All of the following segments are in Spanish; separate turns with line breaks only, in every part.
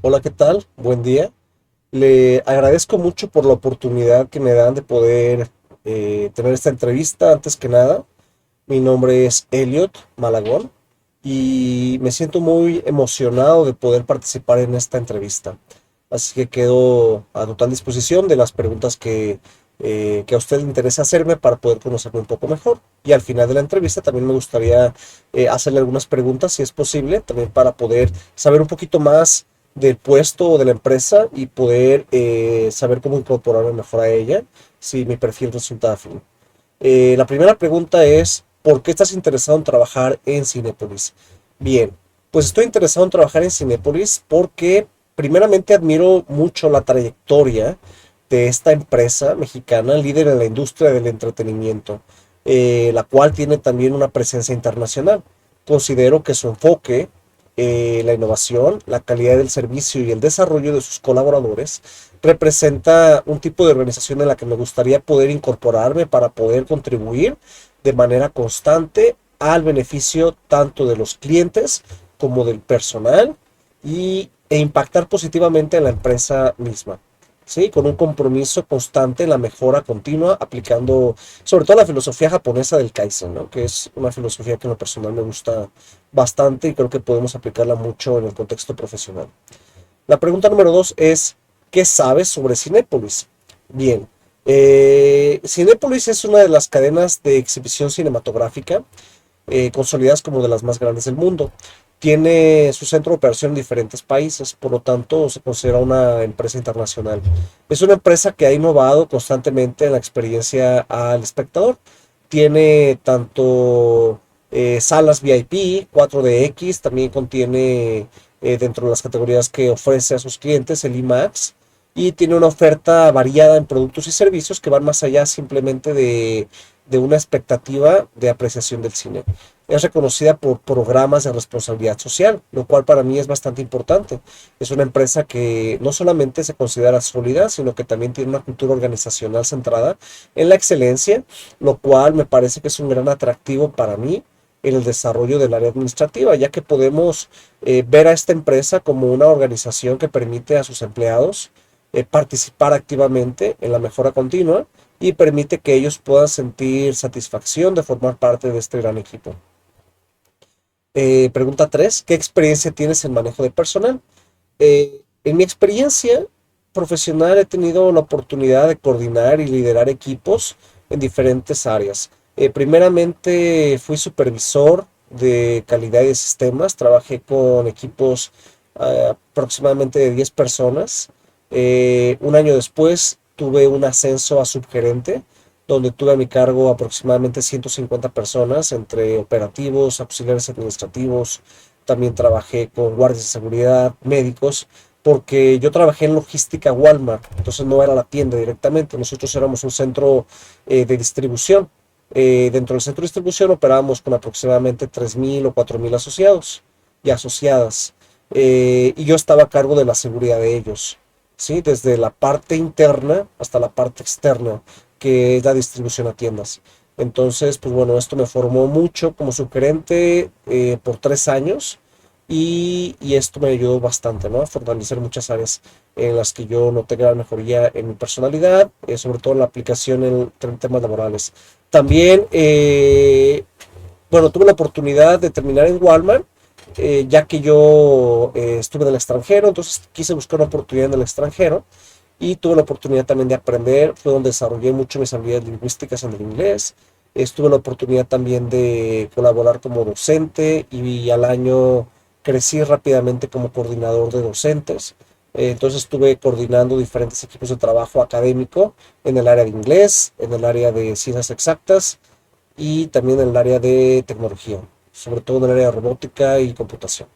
Hola, ¿qué tal? Buen día. Le agradezco mucho por la oportunidad que me dan de poder tener esta entrevista. Antes que nada, mi nombre es Elliot Malagón y me siento muy emocionado de poder participar en esta entrevista. Así que quedo a total disposición de las preguntas que a usted le interesa hacerme para poder conocerme un poco mejor. Y al final de la entrevista también me gustaría hacerle algunas preguntas, si es posible, también para poder saber un poquito más del puesto o de la empresa y poder saber cómo incorporarme mejor a ella si mi perfil resulta afín. La primera pregunta es, ¿por qué estás interesado en trabajar en Cinépolis? Bien, pues estoy interesado en trabajar en Cinépolis porque primeramente admiro mucho la trayectoria de esta empresa mexicana, líder en la industria del entretenimiento, la cual tiene también una presencia internacional. Considero que su enfoque, la innovación, la calidad del servicio y el desarrollo de sus colaboradores representa un tipo de organización en la que me gustaría poder incorporarme para poder contribuir de manera constante al beneficio tanto de los clientes como del personal e impactar positivamente en la empresa misma. ¿Sí? Con un compromiso constante en la mejora continua, aplicando sobre todo la filosofía japonesa del Kaizen, ¿no? Que es una filosofía que en lo personal me gusta bastante y creo que podemos aplicarla mucho en el contexto profesional. La pregunta número dos es, ¿qué sabes sobre Cinépolis? Bien, Cinépolis es una de las cadenas de exhibición cinematográfica consolidadas como de las más grandes del mundo. Tiene su centro de operación en diferentes países, por lo tanto se considera una empresa internacional. Es una empresa que ha innovado constantemente en la experiencia al espectador. Tiene tanto salas VIP, 4DX, también contiene dentro de las categorías que ofrece a sus clientes el IMAX y tiene una oferta variada en productos y servicios que van más allá simplemente de una expectativa de apreciación del cine. Es reconocida por programas de responsabilidad social, lo cual para mí es bastante importante. Es una empresa que no solamente se considera sólida, sino que también tiene una cultura organizacional centrada en la excelencia, lo cual me parece que es un gran atractivo para mí en el desarrollo del área administrativa, ya que podemos ver a esta empresa como una organización que permite a sus empleados participar activamente en la mejora continua y permite que ellos puedan sentir satisfacción de formar parte de este gran equipo. Pregunta 3: ¿qué experiencia tienes en manejo de personal? En mi experiencia profesional he tenido la oportunidad de coordinar y liderar equipos en diferentes áreas. Primeramente fui supervisor de calidad y de sistemas, trabajé con equipos aproximadamente de 10 personas. Un año después tuve un ascenso a subgerente, donde tuve a mi cargo aproximadamente 150 personas, entre operativos, auxiliares administrativos. También trabajé con guardias de seguridad, médicos, porque yo trabajé en logística Walmart, entonces no era la tienda directamente, nosotros éramos un centro de distribución. Dentro del centro de distribución operábamos con aproximadamente 3,000 o 4,000 asociados y asociadas. Y yo estaba a cargo de la seguridad de ellos, ¿sí? Desde la parte interna hasta la parte externa, que es la distribución a tiendas. Entonces, pues bueno, esto me formó mucho como subgerente por 3 años y esto me ayudó bastante, ¿no? A fortalecer muchas áreas en las que yo noté gran mejoría en mi personalidad, sobre todo en la aplicación en temas laborales. También, bueno, tuve la oportunidad de terminar en Walmart, ya que yo estuve en el extranjero, entonces quise buscar una oportunidad en el extranjero y tuve la oportunidad también de aprender, fue donde desarrollé mucho mis habilidades lingüísticas en el inglés. Tuve la oportunidad también de colaborar como docente y al año crecí rápidamente como coordinador de docentes. Entonces estuve coordinando diferentes equipos de trabajo académico en el área de inglés, en el área de ciencias exactas y también en el área de tecnología, sobre todo en el área de robótica y computación.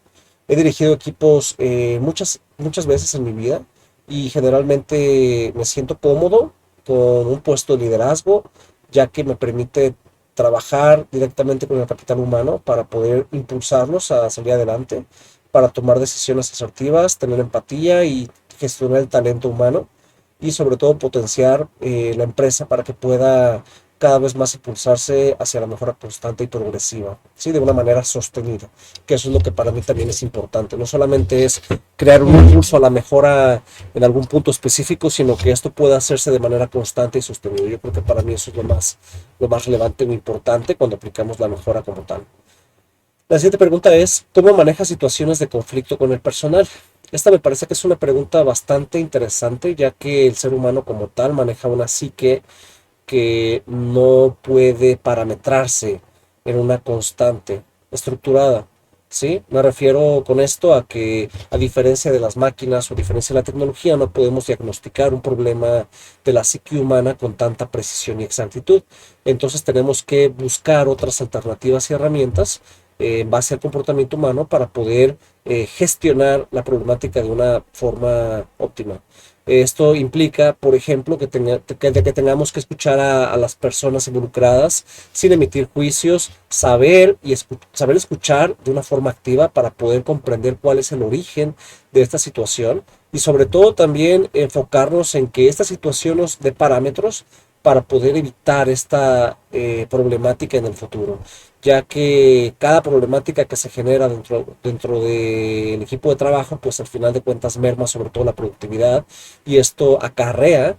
He dirigido equipos muchas veces en mi vida y generalmente me siento cómodo con un puesto de liderazgo, ya que me permite trabajar directamente con el capital humano para poder impulsarlos a salir adelante, para tomar decisiones asertivas, tener empatía y gestionar el talento humano y sobre todo potenciar la empresa para que pueda cada vez más impulsarse hacia la mejora constante y progresiva, ¿sí? De una manera sostenida, que eso es lo que para mí también es importante. No solamente es crear un impulso a la mejora en algún punto específico, sino que esto pueda hacerse de manera constante y sostenida. Yo creo que para mí eso es lo más relevante o importante cuando aplicamos la mejora como tal. La siguiente pregunta es, ¿cómo manejas situaciones de conflicto con el personal? Esta me parece que es una pregunta bastante interesante, ya que el ser humano como tal maneja una psique que no puede parametrarse en una constante estructurada. ¿Sí? Me refiero con esto a que, a diferencia de las máquinas o a diferencia de la tecnología, no podemos diagnosticar un problema de la psique humana con tanta precisión y exactitud. Entonces tenemos que buscar otras alternativas y herramientas en base al comportamiento humano para poder gestionar la problemática de una forma óptima. Esto implica, por ejemplo, que tengamos que escuchar a las personas involucradas sin emitir juicios, saber escuchar de una forma activa para poder comprender cuál es el origen de esta situación y sobre todo también enfocarnos en que esta situación nos dé parámetros para poder evitar esta problemática en el futuro, ya que cada problemática que se genera dentro del equipo de trabajo, pues al final de cuentas merma sobre todo la productividad y esto acarrea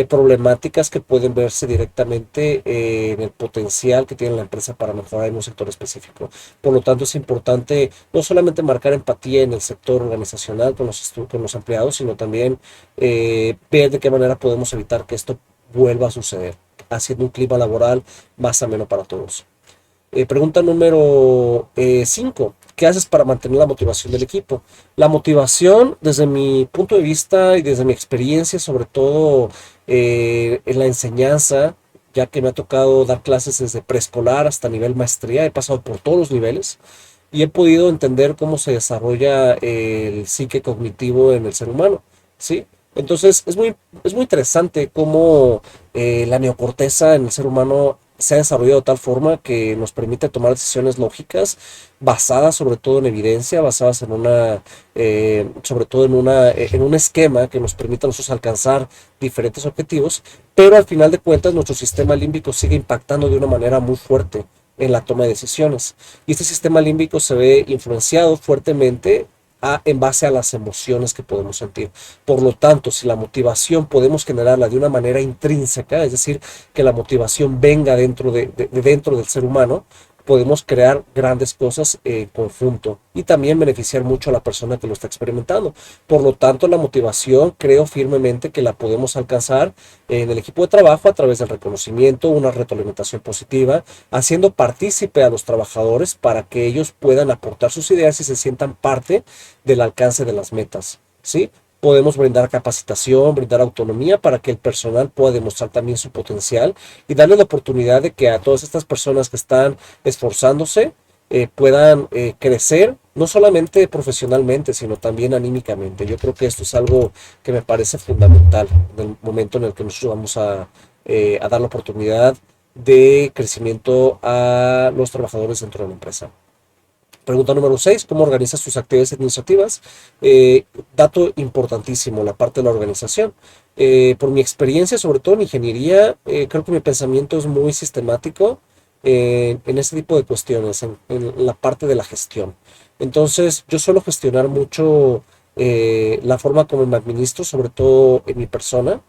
problemáticas que pueden verse directamente en el potencial que tiene la empresa para mejorar en un sector específico. Por lo tanto, es importante no solamente marcar empatía en el sector organizacional con los empleados, sino también ver de qué manera podemos evitar que esto vuelva a suceder, haciendo un clima laboral más ameno para todos. Pregunta número 5. ¿Qué haces para mantener la motivación del equipo? La motivación, desde mi punto de vista y desde mi experiencia, sobre todo en la enseñanza, ya que me ha tocado dar clases desde preescolar hasta nivel maestría, he pasado por todos los niveles y he podido entender cómo se desarrolla el psique cognitivo en el ser humano, ¿sí? Entonces es muy interesante cómo la neocorteza en el ser humano se ha desarrollado de tal forma que nos permite tomar decisiones lógicas basadas sobre todo en evidencia, basadas en sobre todo en un esquema que nos permita a nosotros alcanzar diferentes objetivos, pero al final de cuentas nuestro sistema límbico sigue impactando de una manera muy fuerte en la toma de decisiones. Y este sistema límbico se ve influenciado fuertemente en base a las emociones que podemos sentir. Por lo tanto, si la motivación podemos generarla de una manera intrínseca, es decir, que la motivación venga dentro del ser humano, podemos crear grandes cosas en conjunto y también beneficiar mucho a la persona que lo está experimentando. Por lo tanto, la motivación creo firmemente que la podemos alcanzar en el equipo de trabajo a través del reconocimiento, una retroalimentación positiva, haciendo partícipe a los trabajadores para que ellos puedan aportar sus ideas y se sientan parte del alcance de las metas, ¿sí? Podemos brindar capacitación, brindar autonomía para que el personal pueda demostrar también su potencial y darle la oportunidad de que a todas estas personas que están esforzándose puedan crecer, no solamente profesionalmente, sino también anímicamente. Yo creo que esto es algo que me parece fundamental en el momento en el que nosotros vamos a dar la oportunidad de crecimiento a los trabajadores dentro de la empresa. Pregunta número 6, ¿cómo organizas tus actividades administrativas? Dato importantísimo, la parte de la organización. Por mi experiencia, sobre todo en ingeniería, creo que mi pensamiento es muy sistemático en este tipo de cuestiones, en la parte de la gestión. Entonces, yo suelo gestionar mucho la forma como me administro, sobre todo en mi persona.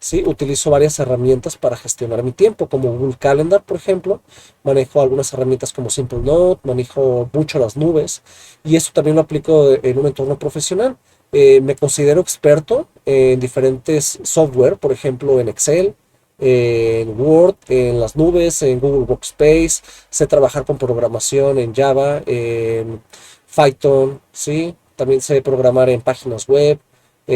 Sí, utilizo varias herramientas para gestionar mi tiempo, como Google Calendar, por ejemplo. Manejo algunas herramientas como Simple Note, manejo mucho las nubes y esto también lo aplico en un entorno profesional. Me considero experto en diferentes software, por ejemplo en Excel, en Word, en las nubes, en Google Workspace. Sé trabajar con programación en Java, en Python, ¿sí? También sé programar en páginas web.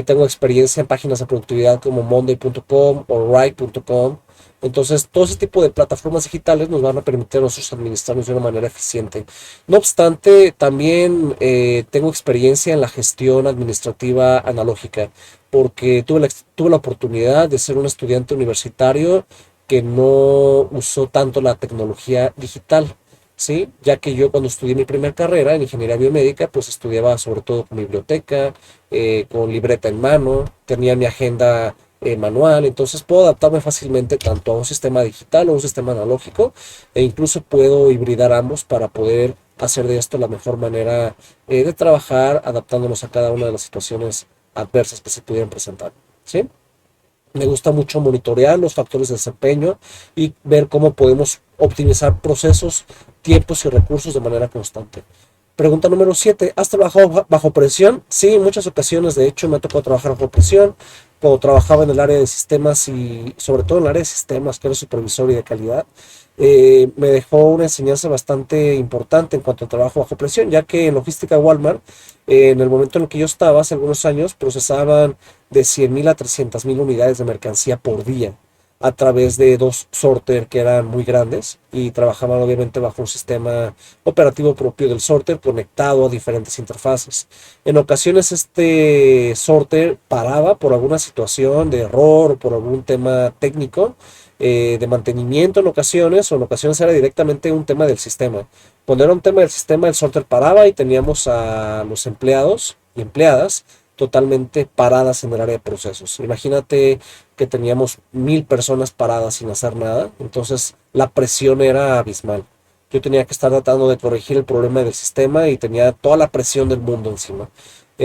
Tengo experiencia en páginas de productividad como monday.com o Write.com. Entonces, todo ese tipo de plataformas digitales nos van a permitir a nosotros administrarnos de una manera eficiente. No obstante, también tengo experiencia en la gestión administrativa analógica, porque tuve la oportunidad de ser un estudiante universitario que no usó tanto la tecnología digital. ¿Sí? Ya que yo cuando estudié mi primera carrera en ingeniería biomédica, pues estudiaba sobre todo con biblioteca, con libreta en mano, tenía mi agenda manual, entonces puedo adaptarme fácilmente tanto a un sistema digital o un sistema analógico, e incluso puedo hibridar ambos para poder hacer de esto la mejor manera de trabajar, adaptándonos a cada una de las situaciones adversas que se pudieran presentar, ¿sí? Me gusta mucho monitorear los factores de desempeño y ver cómo podemos optimizar procesos, tiempos y recursos de manera constante. Pregunta número 7. ¿Has trabajado bajo presión? Sí, en muchas ocasiones. De hecho, me ha tocado trabajar bajo presión. Cuando trabajaba en el área de sistemas y sobre todo en el área de sistemas, que era supervisor y de calidad, me dejó una enseñanza bastante importante en cuanto al trabajo bajo presión, ya que en logística Walmart, en el momento en el que yo estaba, hace algunos años, procesaban de 100,000 a 300,000 unidades de mercancía por día a través de dos sorter que eran muy grandes y trabajaban obviamente bajo un sistema operativo propio del sorter conectado a diferentes interfaces. En ocasiones este sorter paraba por alguna situación de error o por algún tema técnico de mantenimiento en ocasiones, o en ocasiones era directamente un tema del sistema. Cuando era un tema del sistema, el sorter paraba y teníamos a los empleados y empleadas totalmente paradas en el área de procesos. Imagínate que teníamos 1,000 personas paradas sin hacer nada, entonces la presión era abismal. Yo tenía que estar tratando de corregir el problema del sistema y tenía toda la presión del mundo encima.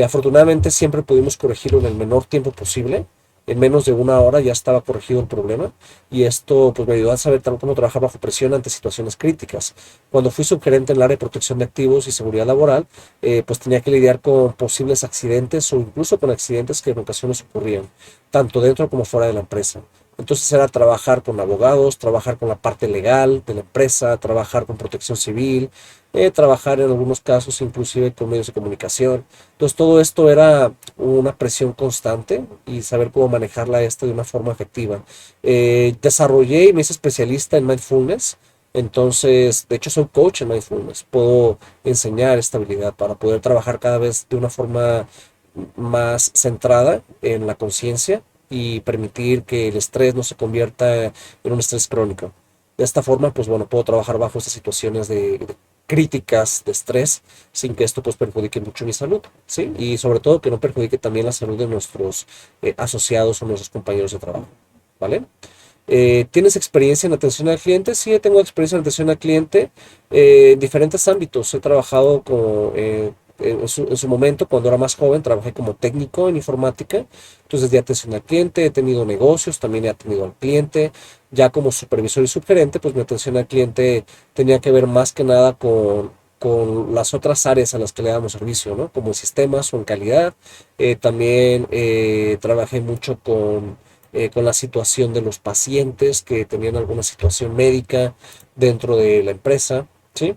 Afortunadamente siempre pudimos corregirlo en el menor tiempo posible. En menos de una hora ya estaba corregido el problema, y esto pues me ayudó a saber cómo trabajar bajo presión ante situaciones críticas. Cuando fui subgerente en el área de protección de activos y seguridad laboral, pues tenía que lidiar con posibles accidentes o incluso con accidentes que en ocasiones ocurrían, tanto dentro como fuera de la empresa. Entonces era trabajar con abogados, trabajar con la parte legal de la empresa, trabajar con protección civil, trabajar en algunos casos inclusive con medios de comunicación. Entonces todo esto era una presión constante y saber cómo manejarla de una forma efectiva. Desarrollé y me hice especialista en mindfulness. Entonces, de hecho soy coach en mindfulness. Puedo enseñar esta habilidad para poder trabajar cada vez de una forma más centrada en la conciencia y permitir que el estrés no se convierta en un estrés crónico. De esta forma, pues bueno, puedo trabajar bajo estas situaciones de críticas de estrés sin que esto pues perjudique mucho mi salud, ¿sí? Y sobre todo que no perjudique también la salud de nuestros asociados o nuestros compañeros de trabajo, ¿vale? ¿Tienes experiencia en atención al cliente? Sí, tengo experiencia en atención al cliente en diferentes ámbitos. He trabajado en su momento, cuando era más joven, trabajé como técnico en informática. Entonces, de atención al cliente, he tenido negocios, también he atendido al cliente. Ya como supervisor y subgerente, pues mi atención al cliente tenía que ver más que nada con las otras áreas a las que le damos servicio, ¿no? Como en sistemas o en calidad. También trabajé mucho con la situación de los pacientes que tenían alguna situación médica dentro de la empresa, ¿sí?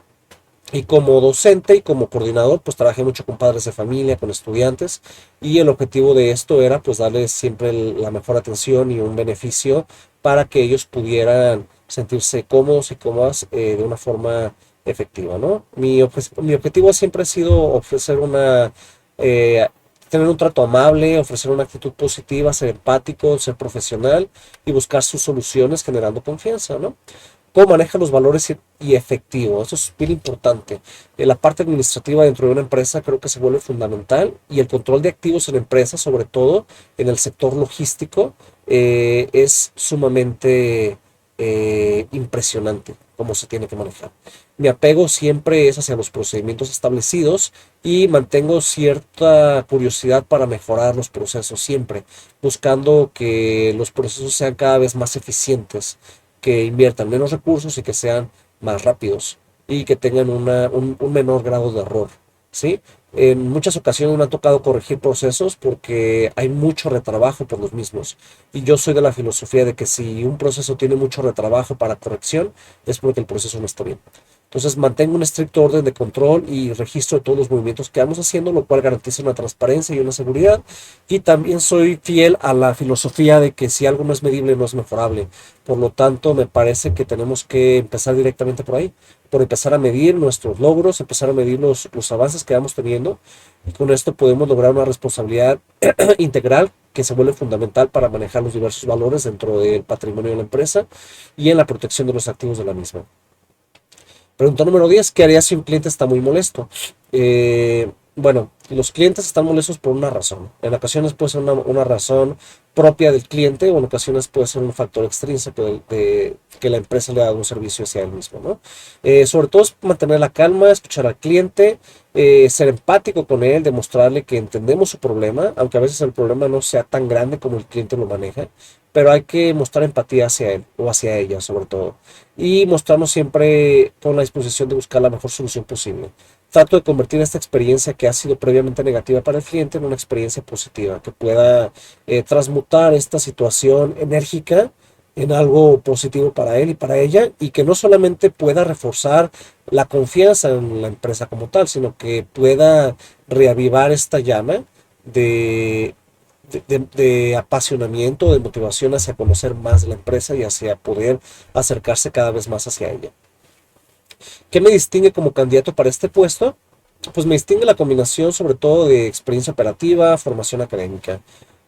Y como docente y como coordinador, pues trabajé mucho con padres de familia, con estudiantes, y el objetivo de esto era pues darles siempre la mejor atención y un beneficio para que ellos pudieran sentirse cómodos y cómodas de una forma efectiva, ¿no? Mi objetivo siempre ha sido ofrecer eh, tener un trato amable, ofrecer una actitud positiva, ser empático, ser profesional y buscar sus soluciones generando confianza, ¿no? ¿Cómo maneja los valores y efectivo? Eso es bien importante. La parte administrativa dentro de una empresa creo que se vuelve fundamental, y el control de activos en empresas, sobre todo en el sector logístico, es sumamente impresionante cómo se tiene que manejar. Mi apego siempre es hacia los procedimientos establecidos y mantengo cierta curiosidad para mejorar los procesos siempre, buscando que los procesos sean cada vez más eficientes, que inviertan menos recursos y que sean más rápidos y que tengan un menor grado de error, ¿sí? En muchas ocasiones me ha tocado corregir procesos porque hay mucho retrabajo por los mismos. Y yo soy de la filosofía de que si un proceso tiene mucho retrabajo para corrección, es porque el proceso no está bien. Entonces mantengo un estricto orden de control y registro de todos los movimientos que vamos haciendo, lo cual garantiza una transparencia y una seguridad. Y también soy fiel a la filosofía de que si algo no es medible, no es mejorable. Por lo tanto, me parece que tenemos que empezar directamente por ahí, por empezar a medir nuestros logros, empezar a medir los avances que vamos teniendo. Y con esto podemos lograr una responsabilidad integral que se vuelve fundamental para manejar los diversos valores dentro del patrimonio de la empresa y en la protección de los activos de la misma. Pregunta número 10. ¿Qué harías si un cliente está muy molesto? Bueno, los clientes están molestos por una razón. En ocasiones puede ser una razón propia del cliente o en ocasiones puede ser un factor extrínseco de que la empresa le ha dado un servicio hacia él mismo, ¿no? Sobre todo es mantener la calma, escuchar al cliente, ser empático con él, demostrarle que entendemos su problema, aunque a veces el problema no sea tan grande como el cliente lo maneja, pero hay que mostrar empatía hacia él o hacia ella sobre todo y mostrarnos siempre con la disposición de buscar la mejor solución posible. Trato de convertir esta experiencia que ha sido previamente negativa para el cliente en una experiencia positiva, que pueda transmutar esta situación enérgica en algo positivo para él y para ella, y que no solamente pueda reforzar la confianza en la empresa como tal, sino que pueda reavivar esta llama de, de apasionamiento, de motivación hacia conocer más de la empresa y hacia poder acercarse cada vez más hacia ella. ¿Qué me distingue como candidato para este puesto? Pues me distingue la combinación sobre todo de experiencia operativa, formación académica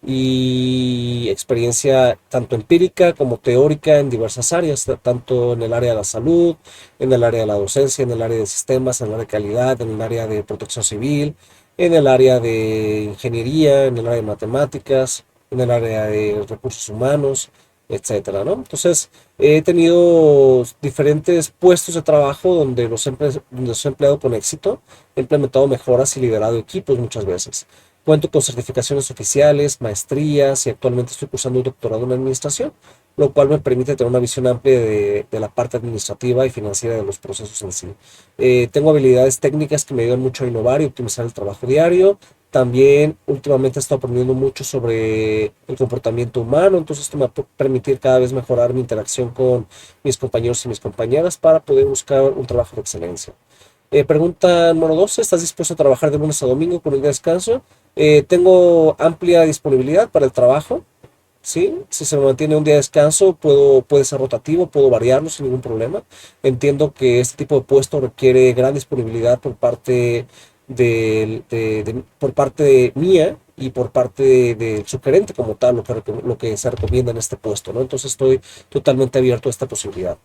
y experiencia tanto empírica como teórica en diversas áreas, tanto en el área de la salud, en el área de la docencia, en el área de sistemas, en el área de calidad, en el área de protección civil, en el área de ingeniería, en el área de matemáticas, en el área de recursos humanos, etcétera, ¿no? Entonces, he tenido diferentes puestos de trabajo donde los he empleado con éxito, he implementado mejoras y liderado equipos muchas veces. Cuento con certificaciones oficiales, maestrías y actualmente estoy cursando un doctorado en administración, lo cual me permite tener una visión amplia de la parte administrativa y financiera de los procesos en sí. Tengo habilidades técnicas que me ayudan mucho a innovar y optimizar el trabajo diario. También últimamente he estado aprendiendo mucho sobre el comportamiento humano, entonces esto me va a permitir cada vez mejorar mi interacción con mis compañeros y mis compañeras para poder buscar un trabajo de excelencia. Pregunta número 12. ¿Estás dispuesto a trabajar de lunes a domingo con un día de descanso? Tengo amplia disponibilidad para el trabajo, ¿sí? Si se me mantiene un día de descanso, puede ser rotativo, puedo variarlo sin ningún problema. Entiendo que este tipo de puesto requiere gran disponibilidad por parte por parte de mía y por parte del subgerente como tal, lo que se recomienda en este puesto, ¿no? Entonces estoy totalmente abierto a esta posibilidad.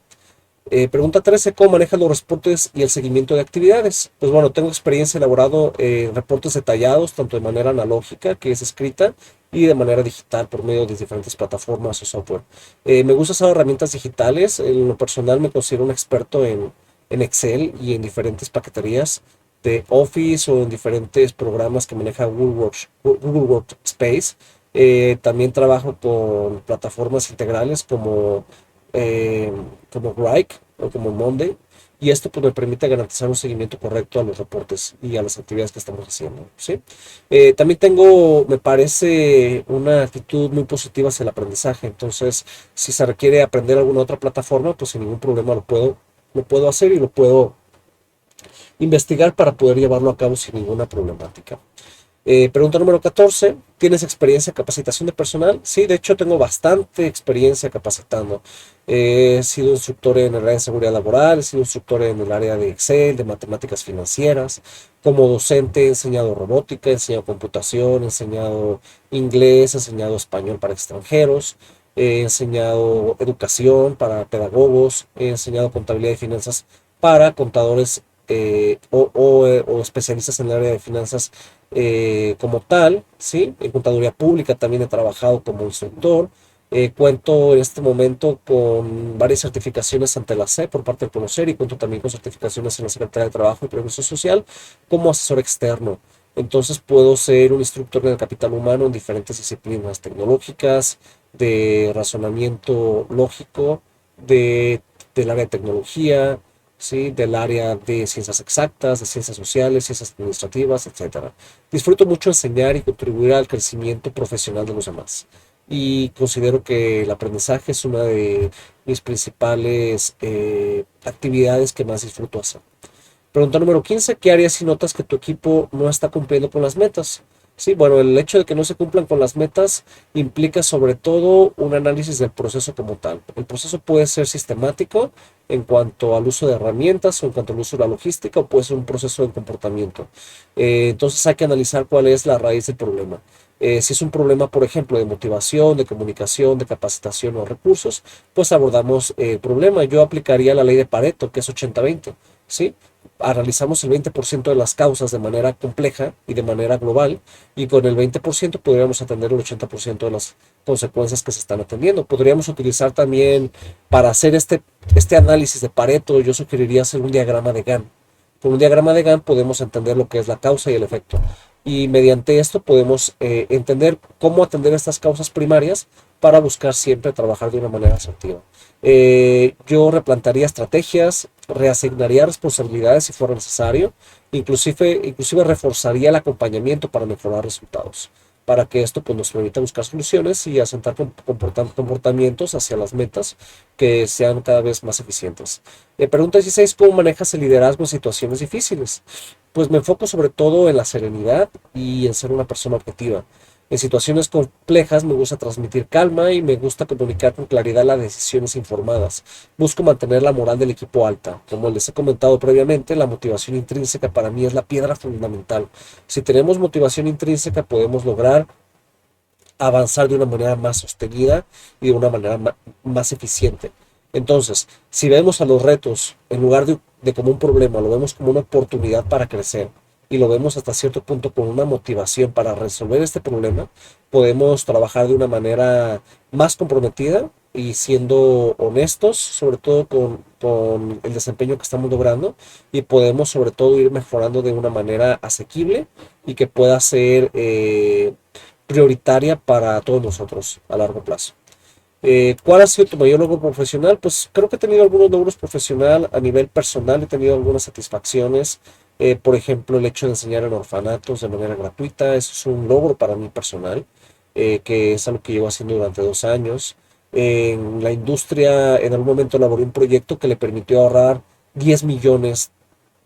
Pregunta 13. ¿Cómo manejas los reportes y el seguimiento de actividades? Pues bueno, tengo experiencia elaborado reportes detallados, tanto de manera analógica, que es escrita, y de manera digital por medio de diferentes plataformas o software. Me gusta usar herramientas digitales. En lo personal me considero un experto en Excel y en diferentes paqueterías de Office o en diferentes programas que maneja Google Workspace. También trabajo con plataformas integrales eh, como Grike o como Monday, y esto pues me permite garantizar un seguimiento correcto a los reportes y a las actividades que estamos haciendo, ¿sí? Me parece, una actitud muy positiva hacia el aprendizaje. Entonces, si se requiere aprender alguna otra plataforma, pues sin ningún problema lo puedo hacer y lo puedo investigar para poder llevarlo a cabo sin ninguna problemática. Pregunta número 14. ¿Tienes experiencia en capacitación de personal? Sí, de hecho tengo bastante experiencia capacitando. He sido instructor en el área de seguridad laboral, he sido instructor en el área de Excel, de matemáticas financieras. Como docente he enseñado robótica, he enseñado computación, he enseñado inglés, he enseñado español para extranjeros, he enseñado educación para pedagogos, he enseñado contabilidad y finanzas para contadores o especialistas en el área de finanzas como tal, ¿sí? En contaduría pública también he trabajado como instructor. Cuento en este momento con varias certificaciones ante la SEP por parte del Conocer, y cuento también con certificaciones en la Secretaría de Trabajo y Progreso Social como asesor externo. Entonces puedo ser un instructor en el capital humano en diferentes disciplinas tecnológicas, de razonamiento lógico, de, del área de tecnología, ¿sí? Del área de ciencias exactas, de ciencias sociales, ciencias administrativas, etcétera. Disfruto mucho enseñar y contribuir al crecimiento profesional de los demás. Y considero que el aprendizaje es una de mis principales actividades que más disfruto hacer. Pregunta número 15. ¿Qué harías si notas que tu equipo no está cumpliendo con las metas? Sí, bueno, el hecho de que no se cumplan con las metas implica sobre todo un análisis del proceso como tal. El proceso puede ser sistemático en cuanto al uso de herramientas o en cuanto al uso de la logística, o puede ser un proceso de comportamiento. Entonces hay que analizar cuál es la raíz del problema. Si es un problema, por ejemplo, de motivación, de comunicación, de capacitación o recursos, pues abordamos el problema. Yo aplicaría la ley de Pareto, que es 80-20, ¿sí? analizamos el 20% de las causas de manera compleja y de manera global, y con el 20% podríamos atender el 80% de las consecuencias que se están atendiendo. Podríamos utilizar también, para hacer este análisis de Pareto, yo sugeriría hacer un diagrama de Gantt. Con un diagrama de Gantt podemos entender lo que es la causa y el efecto. Y mediante esto podemos entender cómo atender estas causas primarias para buscar siempre trabajar de una manera asertiva. Yo replantaría estrategias, reasignaría responsabilidades si fuera necesario, inclusive reforzaría el acompañamiento para mejorar resultados, para que esto pues, nos permita buscar soluciones y asentar comportamientos hacia las metas que sean cada vez más eficientes. Pregunta 16: ¿cómo manejas el liderazgo en situaciones difíciles? Pues me enfoco sobre todo en la serenidad y en ser una persona objetiva. En situaciones complejas me gusta transmitir calma y me gusta comunicar con claridad las decisiones informadas. Busco mantener la moral del equipo alta. Como les he comentado previamente, la motivación intrínseca para mí es la piedra fundamental. Si tenemos motivación intrínseca podemos lograr avanzar de una manera más sostenida y de una manera más eficiente. Entonces, si vemos a los retos, en lugar de como un problema, lo vemos como una oportunidad para crecer y lo vemos hasta cierto punto con una motivación para resolver este problema, podemos trabajar de una manera más comprometida y siendo honestos, sobre todo con el desempeño que estamos logrando, y podemos sobre todo ir mejorando de una manera asequible y que pueda ser prioritaria para todos nosotros a largo plazo. ¿Cuál ha sido tu mayor logro profesional? Pues creo que he tenido algunos logros profesional a nivel personal, he tenido algunas satisfacciones. Por ejemplo, el hecho de enseñar en orfanatos de manera gratuita, eso es un logro para mí personal, que es algo que llevo haciendo durante 2 años. En la industria, en algún momento elaboré un proyecto que le permitió ahorrar 10 millones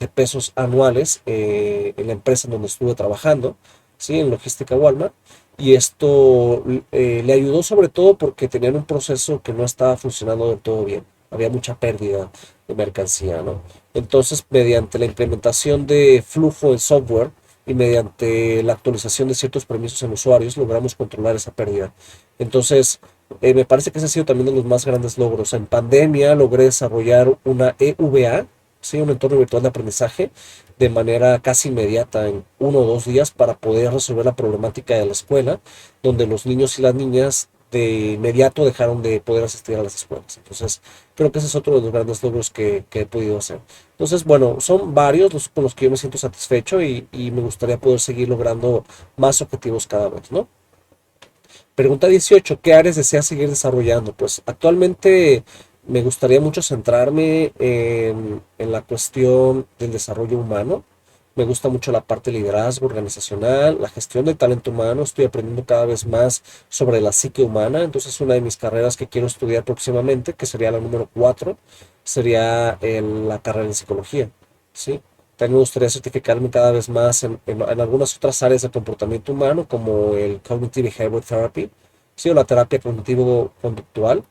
de pesos anuales en la empresa en donde estuve trabajando, ¿sí? En logística Walmart. Y esto le ayudó sobre todo porque tenían un proceso que no estaba funcionando del todo bien. Había mucha pérdida de mercancía, ¿no? Entonces, mediante la implementación de flujo en software y mediante la actualización de ciertos permisos en usuarios, logramos controlar esa pérdida. Entonces, me parece que ese ha sido también de los más grandes logros. En pandemia logré desarrollar una EVA, ¿sí? Un entorno virtual de aprendizaje, de manera casi inmediata, en 1 o 2 días, para poder resolver la problemática de la escuela, donde los niños y las niñas de inmediato dejaron de poder asistir a las escuelas. Entonces, creo que ese es otro de los grandes logros que he podido hacer. Entonces, bueno, son varios los con los que yo me siento satisfecho y me gustaría poder seguir logrando más objetivos cada vez, ¿no? Pregunta 18: ¿qué áreas deseas seguir desarrollando? Pues actualmente me gustaría mucho centrarme en la cuestión del desarrollo humano. Me gusta mucho la parte de liderazgo organizacional, la gestión del talento humano. Estoy aprendiendo cada vez más sobre la psique humana. Entonces, una de mis carreras que quiero estudiar próximamente, que sería la número 4, sería la carrera en psicología, ¿sí? También me gustaría certificarme cada vez más en algunas otras áreas del comportamiento humano, como el Cognitive Behavior Therapy, ¿sí? O la terapia cognitivo-conductual,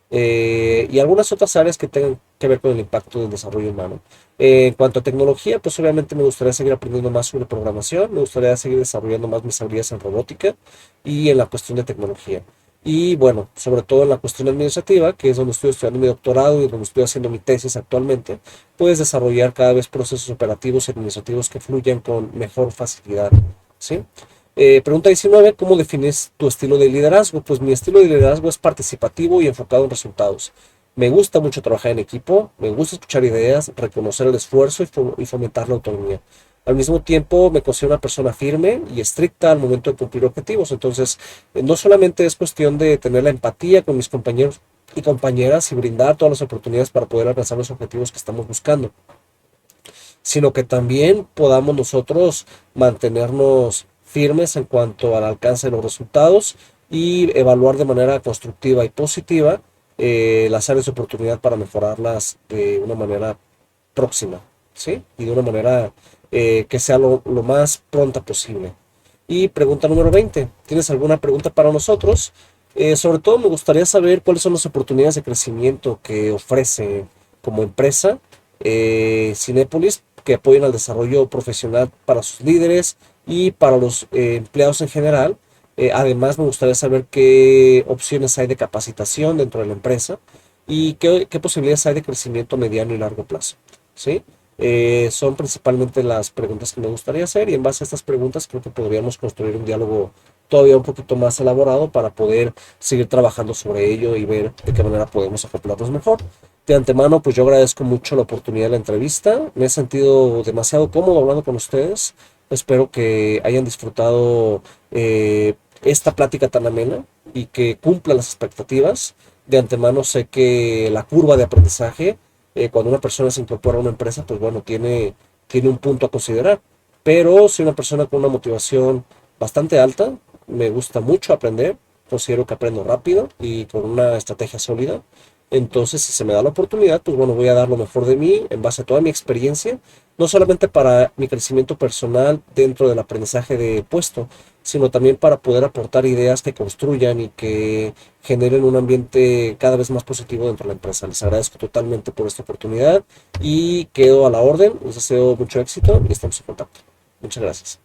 y algunas otras áreas que tengan que ver con el impacto del desarrollo humano. En cuanto a tecnología, pues obviamente me gustaría seguir aprendiendo más sobre programación, me gustaría seguir desarrollando más mis habilidades en robótica y en la cuestión de tecnología. Y bueno, sobre todo en la cuestión administrativa, que es donde estoy estudiando mi doctorado y donde estoy haciendo mi tesis actualmente, puedes desarrollar cada vez procesos operativos y administrativos que fluyan con mejor facilidad, ¿sí? Pregunta 19: ¿cómo defines tu estilo de liderazgo? Pues mi estilo de liderazgo es participativo y enfocado en resultados. Me gusta mucho trabajar en equipo, me gusta escuchar ideas, reconocer el esfuerzo y fomentar la autonomía. Al mismo tiempo, me considero una persona firme y estricta al momento de cumplir objetivos. Entonces, no solamente es cuestión de tener la empatía con mis compañeros y compañeras y brindar todas las oportunidades para poder alcanzar los objetivos que estamos buscando, sino que también podamos nosotros mantenernos firmes en cuanto al alcance de los resultados y evaluar de manera constructiva y positiva las áreas de oportunidad para mejorarlas de una manera próxima, ¿sí? Y de una manera que sea lo más pronta posible. Y pregunta número 20: ¿tienes alguna pregunta para nosotros? Sobre todo me gustaría saber cuáles son las oportunidades de crecimiento que ofrece como empresa Cinépolis, que apoyen al desarrollo profesional para sus líderes y para los empleados en general. Además, me gustaría saber qué opciones hay de capacitación dentro de la empresa y qué posibilidades hay de crecimiento a mediano y largo plazo, ¿sí? Son principalmente las preguntas que me gustaría hacer y en base a estas preguntas creo que podríamos construir un diálogo todavía un poquito más elaborado para poder seguir trabajando sobre ello y ver de qué manera podemos acoplarnos mejor. De antemano, pues yo agradezco mucho la oportunidad de la entrevista. Me he sentido demasiado cómodo hablando con ustedes. Espero que hayan disfrutado esta plática tan amena y que cumpla las expectativas. De antemano sé que la curva de aprendizaje, cuando una persona se incorpora a una empresa, pues bueno, tiene un punto a considerar. Pero soy una persona con una motivación bastante alta, me gusta mucho aprender, considero que aprendo rápido y con una estrategia sólida. Entonces, si se me da la oportunidad, pues bueno, voy a dar lo mejor de mí en base a toda mi experiencia, no solamente para mi crecimiento personal dentro del aprendizaje de puesto, sino también para poder aportar ideas que construyan y que generen un ambiente cada vez más positivo dentro de la empresa. Les agradezco totalmente por esta oportunidad y quedo a la orden. Les deseo mucho éxito y estamos en contacto. Muchas gracias.